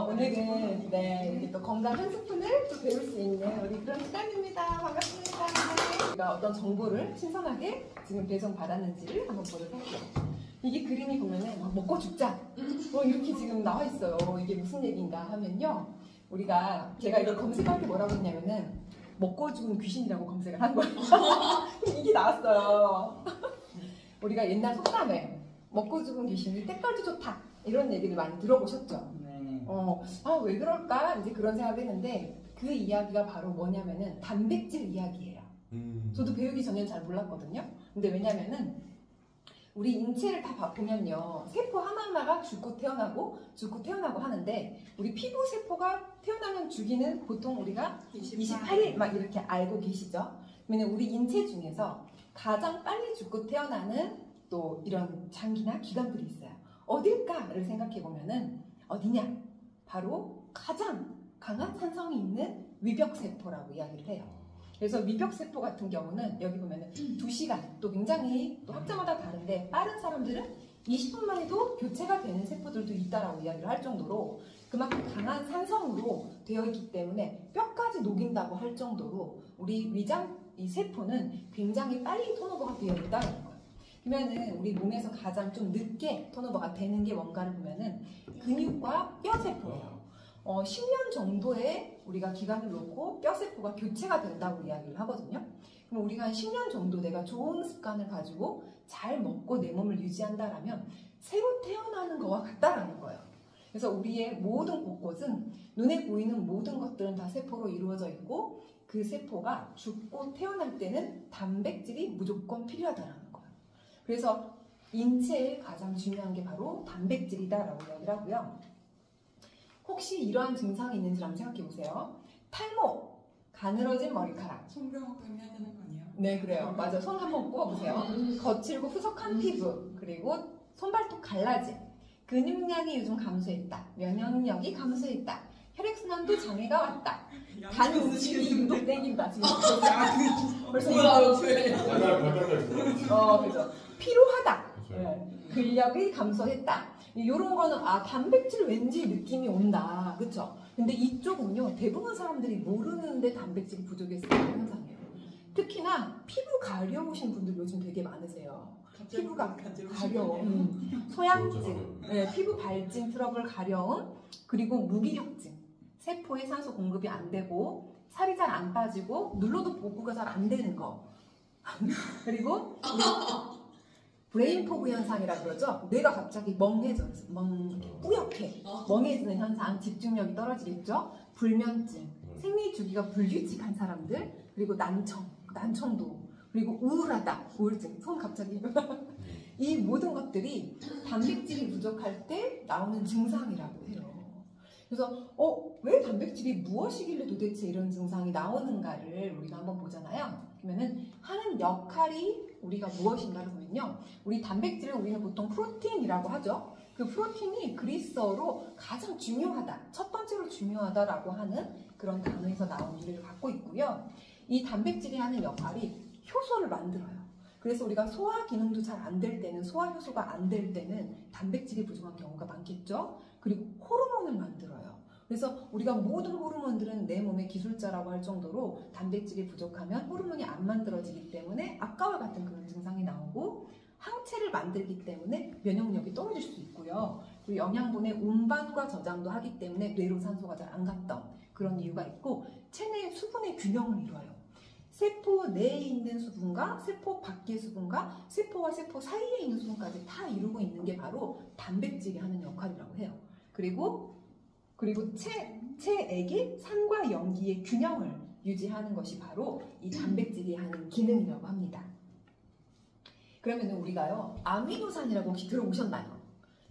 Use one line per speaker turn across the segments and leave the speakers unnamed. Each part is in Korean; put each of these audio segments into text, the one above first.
오늘은 이렇게 또 건강 한 스푼을 또 배울 수 있는 우리 그런 시간입니다. 반갑습니다. 우리가 어떤 정보를 신선하게 지금 배송 받았는지를 한번 보도록 할게요. 이게 그림이 보면은 먹고 죽자 이렇게 지금 나와 있어요. 이게 무슨 얘기인가 하면요, 제가 이걸 검색할 때 뭐라고 했냐면은 먹고 죽은 귀신이라고 검색을 한 거예요. 이게 나왔어요. 우리가 옛날 속담에 먹고 죽은 귀신이 때깔도 좋다 이런 얘기를 많이 들어보셨죠? 왜 그럴까? 이제 그런 생각을 했는데 그 이야기가 바로 뭐냐면은 단백질 이야기예요. 저도 배우기 전에는 잘 몰랐거든요. 근데 왜냐면은 우리 인체를 다 보면요, 세포 하나하나가 죽고 태어나고 하는데 우리 피부 세포가 태어나면 주기는 보통 우리가 28일 막 이렇게 알고 계시죠? 그러면 우리 인체 중에서 가장 빨리 죽고 태어나는 또 이런 장기나 기관들이 있어요. 어딜까를 생각해 보면은 어디냐? 바로 가장 강한 산성이 있는 위벽세포라고 이야기를 해요. 그래서 위벽세포 같은 경우는 여기 보면은 2시간, 또 굉장히 또 학자마다 다른데 빠른 사람들은 20분 만에도 교체가 되는 세포들도 있다라고 이야기를 할 정도로 그만큼 강한 산성으로 되어 있기 때문에 뼈까지 녹인다고 할 정도로 우리 위장 이 세포는 굉장히 빨리 턴오버가 되어 있다는 거예요. 그러면은 우리 몸에서 가장 좀 늦게 턴오버가 되는 게 뭔가를 보면은 근육과 뼈세포예요. 10년 정도의 우리가 기간을 놓고 뼈세포가 교체가 된다고 이야기를 하거든요. 그럼 우리가 한 10년 정도 내가 좋은 습관을 가지고 잘 먹고 내 몸을 유지한다라면 새로 태어나는 거와 같다라는 거예요. 그래서 우리의 모든 곳곳은 눈에 보이는 모든 것들은 다 세포로 이루어져 있고 그 세포가 죽고 태어날 때는 단백질이 무조건 필요하다라는 거예요. 그래서 인체에 가장 중요한 게 바로 단백질이다라고 이야기를 하고요. 혹시 이러한 증상이 있는지 한번 생각해 보세요. 탈모, 가늘어진 머리카락.
손병하고 해야 되는 거 아니에요?
네, 그래요. 맞아. 손 한번 꼽아보세요. 거칠고 후석한 피부, 그리고 손발톱 갈라짐, 근육량이 요즘 감소했다, 면역력이 감소했다, 혈액순환도 장애가 왔다, 간 움직임이 유독 땡긴다. 지금 벌써 그죠. 피로하다, 근력이 감소했다. 이런 거는 단백질 왠지 느낌이 온다, 그쵸? 근데 이쪽은요, 대부분 사람들이 모르는데 단백질이 부족해서 그런 현상이에요. 특히나 피부 가려우신 분들 요즘 되게 많으세요. 피부가 가려움, 소양증, 피부 발진 트러블 가려움, 그리고 무기력증, 세포에 산소 공급이 안 되고 살이 잘 안 빠지고 눌러도 복구가 잘 안 되는 거. 그리고 브레인 포그 현상이라 그러죠. 뇌가 갑자기 멍해져, 뿌옇게 멍해지는 현상, 집중력이 떨어지겠죠. 불면증, 생리 주기가 불규칙한 사람들, 그리고 난청도, 그리고 우울하다, 우울증, 손 갑자기 이 모든 것들이 단백질이 부족할 때 나오는 증상이라고 해요. 그래서 왜 단백질이 무엇이길래 도대체 이런 증상이 나오는가를 우리가 한번 보잖아요. 그러면은 하는 역할이 우리가 무엇인가를 보면요, 우리 단백질을 우리는 보통 프로틴이라고 하죠. 그 프로틴이 그리스어로 가장 중요하다, 첫 번째로 중요하다라고 하는 그런 단어에서 나온 유래를 갖고 있고요. 이 단백질이 하는 역할이 효소를 만들어요. 그래서 우리가 소화 기능도 잘 안 될 때는, 소화 효소가 안 될 때는 단백질이 부족한 경우가 많겠죠. 그리고 호르몬을 만들어요. 그래서 우리가 모든 호르몬들은 내 몸의 기술자라고 할 정도로 단백질이 부족하면 호르몬이 안 만들어지기 때문에 아까와 같은 그런 증상이 나오고, 항체를 만들기 때문에 면역력이 떨어질 수 있고요. 그리고 영양분의 운반과 저장도 하기 때문에 뇌로 산소가 잘 안 갔던 그런 이유가 있고, 체내 수분의 균형을 이뤄요. 세포 내에 있는 수분과 세포 밖의 수분과 세포와 세포 사이에 있는 수분까지 다 이루고 있는 게 바로 단백질이 하는 역할이라고 해요. 그리고 체액의 산과 염기의 균형을 유지하는 것이 바로 이 단백질이 하는 기능이라고 합니다. 그러면 우리가요, 아미노산이라고 혹시 들어보셨나요?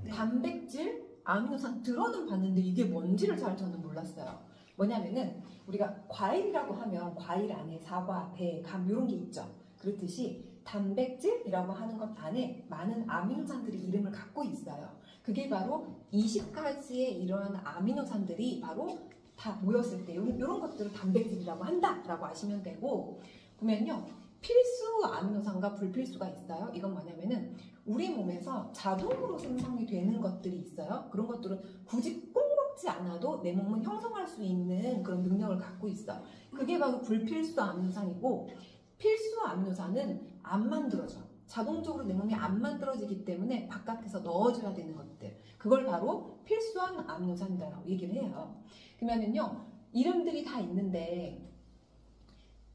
네. 단백질, 아미노산 들어는 봤는데 이게 뭔지를 잘 저는 몰랐어요. 뭐냐면은 우리가 과일이라고 하면 과일 안에 사과, 배, 감 이런 게 있죠. 그렇듯이 단백질이라고 하는 것 안에 많은 아미노산들이 이름을 갖고 있어요. 그게 바로 20가지의 이러한 아미노산들이 바로 다 모였을 때 이런 것들을 단백질이라고 한다라고 아시면 되고, 보면요, 필수 아미노산과 불필수가 있어요. 이건 뭐냐면은 우리 몸에서 자동으로 생성이 되는 것들이 있어요. 그런 것들은 굳이 꼭 먹지 않아도 내 몸은 형성할 수 있는 그런 능력을 갖고 있어. 그게 바로 불필수 아미노산이고, 필수 아미노산은 안 만들어져. 자동적으로 내 몸이 안 만들어지기 때문에 바깥에서 넣어줘야 되는 것들, 그걸 바로 필수한 아미노산이라고 얘기를 해요. 그러면은요, 이름들이 다 있는데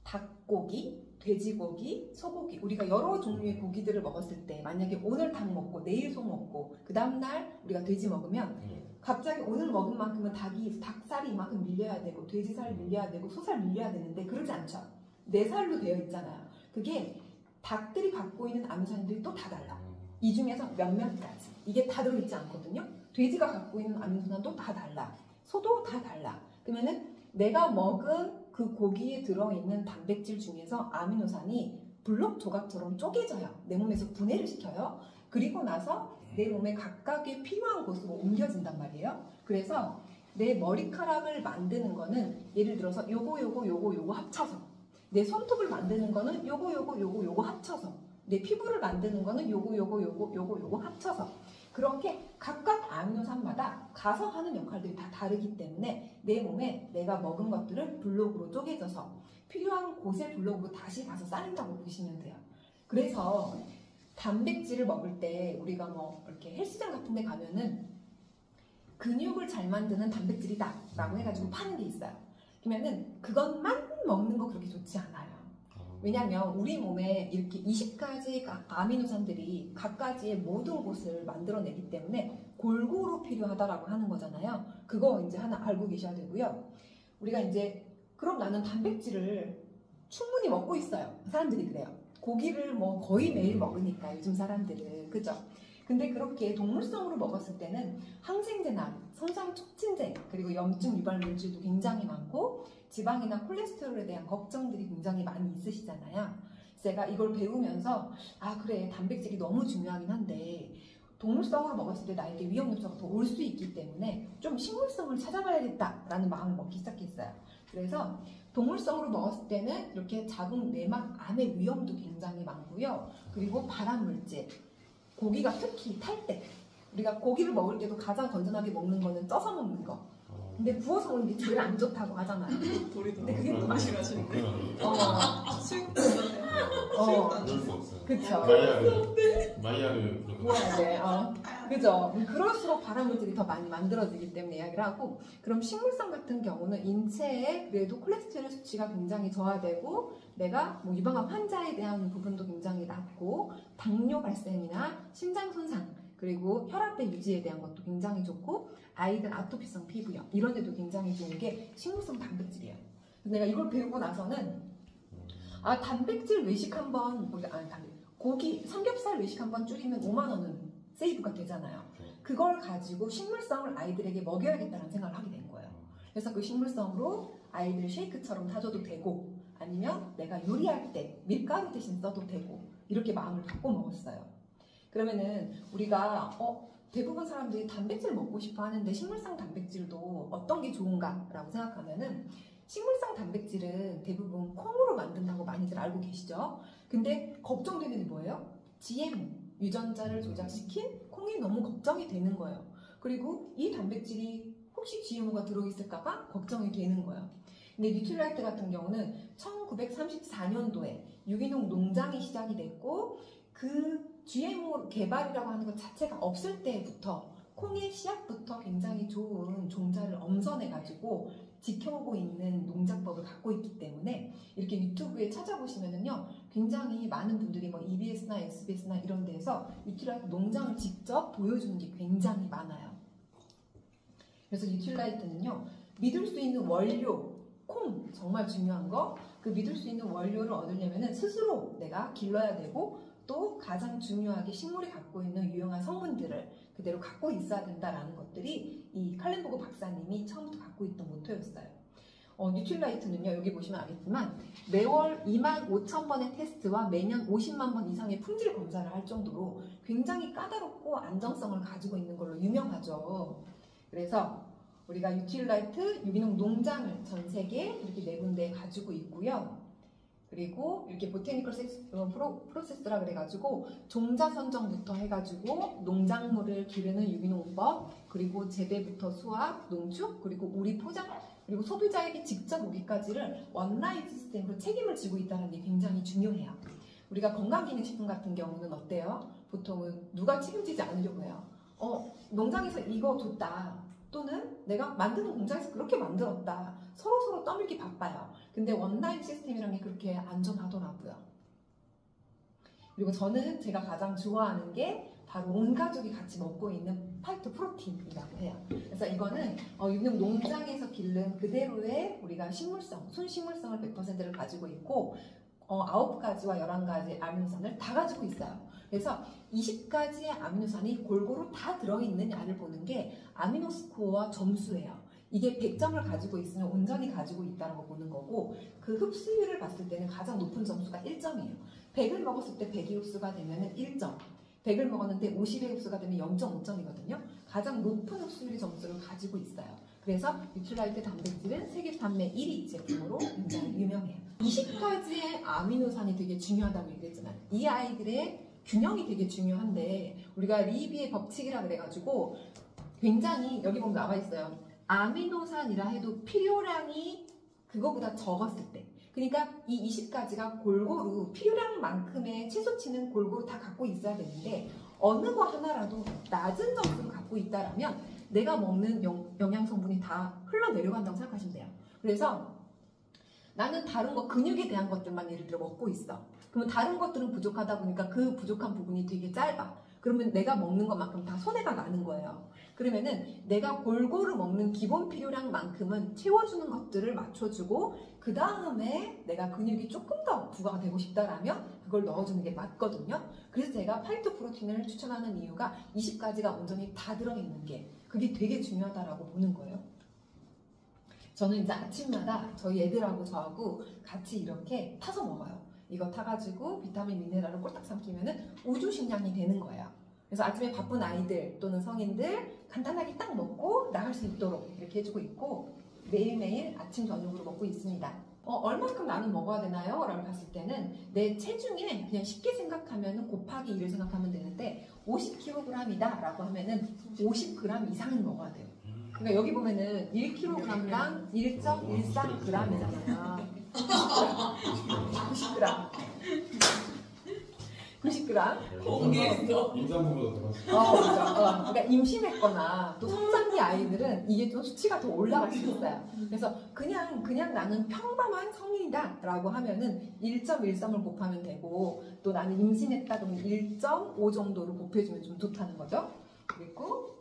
닭고기, 돼지고기, 소고기, 우리가 여러 종류의 고기들을 먹었을 때 만약에 오늘 닭 먹고 내일 소 먹고 그 다음날 우리가 돼지 먹으면 갑자기 오늘 먹은 만큼은 닭살이 이만큼 밀려야 되고 돼지살 밀려야 되고 소살 밀려야 되는데 그러지 않죠. 내 살로 되어 있잖아요. 그게 닭들이 갖고 있는 아미노산들이 또 다 달라. 이 중에서 몇몇 가지. 이게 다 들어있지 않거든요. 돼지가 갖고 있는 아미노산도 다 달라. 소도 다 달라. 그러면은 내가 먹은 그 고기에 들어있는 단백질 중에서 아미노산이 블록 조각처럼 쪼개져요. 내 몸에서 분해를 시켜요. 그리고 나서 내 몸에 각각의 필요한 곳으로 옮겨진단 말이에요. 그래서 내 머리카락을 만드는 거는 예를 들어서 요거 합쳐서, 내 손톱을 만드는 거는 요거 합쳐서, 내 피부를 만드는 거는 요거 합쳐서, 그렇게 각각 아미노산마다 가서 하는 역할들이 다 다르기 때문에 내 몸에 내가 먹은 것들을 블록으로 쪼개져서 필요한 곳에 블록으로 다시 가서 쌓인다고 보시면 돼요. 그래서 단백질을 먹을 때 우리가 뭐 이렇게 헬스장 같은 데 가면은 근육을 잘 만드는 단백질이다 라고 해가지고 파는 게 있어요. 그러면은 그것만 먹는 거 그렇게 좋지 않아요. 왜냐면 우리 몸에 이렇게 20가지 아미노산들이 각가지의 모든 곳을 만들어내기 때문에 골고루 필요하다라고 하는 거잖아요. 그거 이제 하나 알고 계셔야 되고요. 우리가 이제 그럼 나는 단백질을 충분히 먹고 있어요. 사람들이 그래요. 고기를 뭐 거의 매일 먹으니까 요즘 사람들은, 그죠? 근데 그렇게 동물성으로 먹었을 때는 항생제나 성장 촉진제, 그리고 염증 유발 물질도 굉장히 많고 지방이나 콜레스테롤에 대한 걱정들이 굉장히 많이 있으시잖아요. 제가 이걸 배우면서 아 그래, 단백질이 너무 중요하긴 한데 동물성으로 먹었을 때 나에게 위험 요소가 더 올 수 있기 때문에 좀 식물성을 찾아봐야겠다라는 마음을 먹기 시작했어요. 그래서 동물성으로 먹었을 때는 이렇게 작은 내막 암의 위험도 굉장히 많고요. 그리고 발암물질, 고기가 특히 탈 때, 우리가 고기를 먹을 때도 가장 건전하게 먹는 거는 쪄서 먹는 거. 근데 구워서 먹는 게 제일 안 좋다고 하잖아요. 근데 그게 또
맛이 가시는데. 수육도
그럴 수 없어요.
그쵸.
마이야르
구워야 돼. 그죠. 그럴수록 발암물질이 더 많이 만들어지기 때문에 이야기를 하고, 그럼 식물성 같은 경우는 인체에 그래도 콜레스테롤 수치가 굉장히 저하되고 내가 뭐 유방암 환자에 대한 부분도 굉장히 낮고 당뇨 발생이나 심장 손상 그리고 혈압의 유지에 대한 것도 굉장히 좋고 아이들 아토피성 피부염 이런 데도 굉장히 좋은 게 식물성 단백질이에요. 내가 이걸 배우고 나서는 아 단백질 외식 한번 고기 삼겹살 외식 한번 줄이면 5만 원은 세이브가 되잖아요. 그걸 가지고 식물성을 아이들에게 먹여야겠다는 생각을 하게 된 거예요. 그래서 그 식물성으로 아이들 쉐이크처럼 타줘도 되고 아니면 내가 요리할 때 밀가루 대신 써도 되고 이렇게 마음을 갖고 먹었어요. 그러면은 우리가 대부분 사람들이 단백질 먹고 싶어 하는데 식물성 단백질도 어떤 게 좋은가 라고 생각하면은 식물성 단백질은 대부분 콩으로 만든다고 많이들 알고 계시죠? 근데 걱정되는 게 뭐예요? GMO, 유전자를 조작시킨 콩이 너무 걱정이 되는 거예요. 그리고 이 단백질이 혹시 GMO가 들어있을까봐 걱정이 되는 거예요. 근데 뉴트리라이트 같은 경우는 1934년도에 유기농 농장이 시작이 됐고 그 GMO 개발이라고 하는 것 자체가 없을 때부터 콩의 씨앗부터 굉장히 좋은 종자를 엄선해가지고 지켜오고 있는 농작법을 갖고 있기 때문에 이렇게 유튜브에 찾아보시면은요 굉장히 많은 분들이 뭐 EBS나 SBS나 이런 데에서 뉴트리라이트 농장을 직접 보여주는 게 굉장히 많아요. 그래서 뉴트리라이트는요 믿을 수 있는 원료, 콩 정말 중요한 거, 그 믿을 수 있는 원료를 얻으려면은 스스로 내가 길러야 되고 또 가장 중요하게 식물이 갖고 있는 유용한 성분들을 그대로 갖고 있어야 된다라는 것들이 이 칼렌보그 박사님이 처음부터 갖고 있던 모토였어요. 뉴트리라이트는요 여기 보시면 알겠지만 매월 25,000번의 테스트와 매년 50만 번 이상의 품질 검사를 할 정도로 굉장히 까다롭고 안정성을 가지고 있는 걸로 유명하죠. 그래서 우리가 뉴트리라이트 유기농 농장을 전 세계 이렇게 4군데 가지고 있고요. 그리고 이렇게 보테니컬 프로세스라 그래가지고 종자 선정부터 해가지고 농작물을 기르는 유기농법, 그리고 재배부터 수확, 농축, 그리고 우리 포장, 그리고 소비자에게 직접 오기까지를 원라인 시스템으로 책임을 지고 있다는 게 굉장히 중요해요. 우리가 건강기능식품 같은 경우는 어때요? 보통은 누가 책임지지 않으려고 해요. 농장에서 이거 줬다. 또는 내가 만드는 공장에서 그렇게 만들었다. 서로 떠밀기 바빠요. 근데 원라인 시스템이라는 게 그렇게 안전하더라고요. 그리고 저는 제가 가장 좋아하는 게 바로 온 가족이 같이 먹고 있는 파이토 프로틴이라고 해요. 그래서 이거는 유기농 농장에서 기른 그대로의 우리가 식물성, 순식물성을 100%를 가지고 있고 9가지와 11가지 아미노산을 다 가지고 있어요. 그래서 20가지의 아미노산이 골고루 다 들어있느냐를 보는 게 아미노스코어 점수예요. 이게 100점을 가지고 있으면 온전히 가지고 있다는 거 보는 거고, 그 흡수율을 봤을 때는 가장 높은 점수가 1점이에요. 100을 먹었을 때 100의 흡수가 되면 1점, 100을 먹었는데 50의 흡수가 되면 0.5점이거든요. 가장 높은 흡수율의 점수를 가지고 있어요. 그래서 뉴트라이트 단백질은 세계 판매 1위 제품으로 굉장히 유명해요. 20가지의 아미노산이 되게 중요하다고 얘기했잖아요. 이 아이들의 균형이 되게 중요한데, 우리가 리비의 법칙이라 그래가지고 굉장히 여기 보면 나와 있어요. 아미노산이라 해도 필요량이 그거보다 적었을 때, 그러니까 이 20가지가 골고루 필요량만큼의 최소치는 골고루 다 갖고 있어야 되는데, 어느 거 하나라도 낮은 점수를 갖고 있다라면 내가 먹는 영양 성분이 다 흘러내려간다고 생각하시면 돼요. 그래서 나는 다른 거, 근육에 대한 것들만 예를 들어 먹고 있어. 그러면 다른 것들은 부족하다 보니까 그 부족한 부분이 되게 짧아. 그러면 내가 먹는 것만큼 다 손해가 나는 거예요. 그러면은 내가 골고루 먹는 기본 필요량만큼은 채워주는 것들을 맞춰주고, 그 다음에 내가 근육이 조금 더 부과가 되고 싶다라면 그걸 넣어주는 게 맞거든요. 그래서 제가 파이토 프로틴을 추천하는 이유가 20가지가 온전히 다 들어있는 게, 그게 되게 중요하다라고 보는 거예요. 저는 이제 아침마다 저희 애들하고 저하고 같이 이렇게 타서 먹어요. 이거 타가지고 비타민 미네랄을 꼴딱 삼키면은 우주 식량이 되는 거예요. 그래서 아침에 바쁜 아이들 또는 성인들 간단하게 딱 먹고 나갈 수 있도록 이렇게 해주고 있고, 매일매일 아침 저녁으로 먹고 있습니다. 얼만큼 나는 먹어야 되나요? 라고 봤을 때는 내 체중에 그냥 쉽게 생각하면 곱하기 2를 생각하면 되는데, 50kg이다 라고 하면은 50g 이상은 먹어야 돼요. 그러니까 여기 보면은 1kg당 1.13g이잖아요. 90g. 90g.
공개했어.
임산부보다 더 많지.
그렇죠. 그러니까 임신했거나 또 성장기 아이들은 이게 좀 수치가 더 올라갈 수 있어요. 그래서 그냥 나는 평범한 성인이다 라고 하면은 1.13을 곱하면 되고, 또 나는 임신했다 그러면 1.5 정도로 곱해주면 좀 좋다는 거죠. 그리고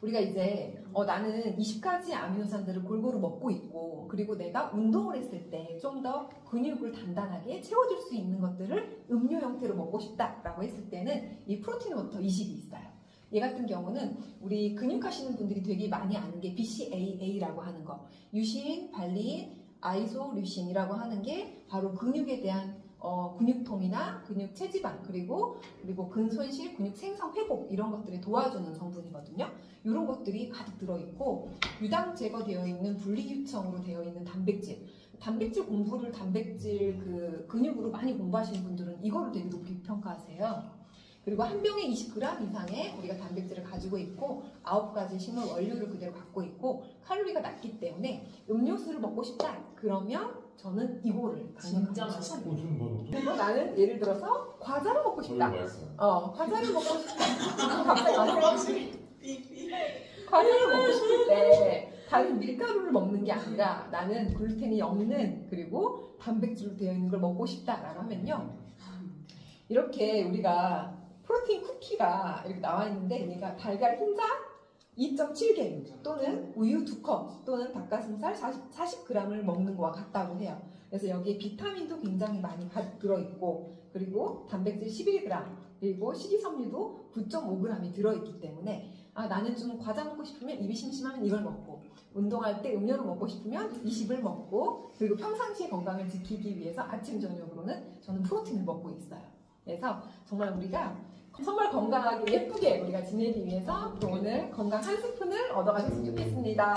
우리가 이제 나는 20가지 아미노산들을 골고루 먹고 있고, 그리고 내가 운동을 했을 때 좀 더 근육을 단단하게 채워줄 수 있는 것들을 음료 형태로 먹고 싶다라고 했을 때는 이 프로틴 워터 20이 있어요. 얘 같은 경우는 우리 근육하시는 분들이 되게 많이 아는 게 BCAA라고 하는 거, 유신, 발린, 아이소류신이라고 하는 게 바로 근육에 대한 근육통이나 근육 체지방, 그리고 근손실, 근육 생성 회복, 이런 것들을 도와주는 성분이거든요. 이런 것들이 가득 들어있고, 유당 제거되어 있는 분리유청으로 되어 있는 단백질 공부를 근육으로 많이 공부하시는 분들은 이거를 되게 높이 평가하세요. 그리고 한 병에 20g 이상의 우리가 단백질을 가지고 있고, 9가지 식물 원료를 그대로 갖고 있고, 칼로리가 낮기 때문에 음료수를 먹고 싶다 그러면 저는 이거를
진짜
강력하게
좀 뭐.
그리고 나는 예를 들어서 과자를 먹고 싶다.
맛있어.
과자를 먹고 싶다. 갑자기 과자를 먹고 싶을 때 다른 밀가루를 먹는 게 아니라 나는 글루텐이 없는, 그리고 단백질로 되어 있는 걸 먹고 싶다라고 하면요, 이렇게 우리가 프로틴 쿠키가 이렇게 나와 있는데, 얘가 달걀 흰자 2.7개 또는 우유 2컵 또는 닭가슴살 40g을 먹는 거와 같다고 해요. 그래서 여기에 비타민도 굉장히 많이 들어있고, 그리고 단백질 11g, 그리고 식이섬유도 9.5g이 들어있기 때문에 나는 좀 과자 먹고 싶으면, 입이 심심하면 이걸 먹고, 운동할 때 음료를 먹고 싶으면 20을 먹고, 그리고 평상시에 건강을 지키기 위해서 아침 저녁으로는 저는 프로틴을 먹고 있어요. 그래서 정말 우리가 정말 건강하게 예쁘게 우리가 지내기 위해서 또 오늘 건강 한 스푼을 얻어가셨으면 좋겠습니다.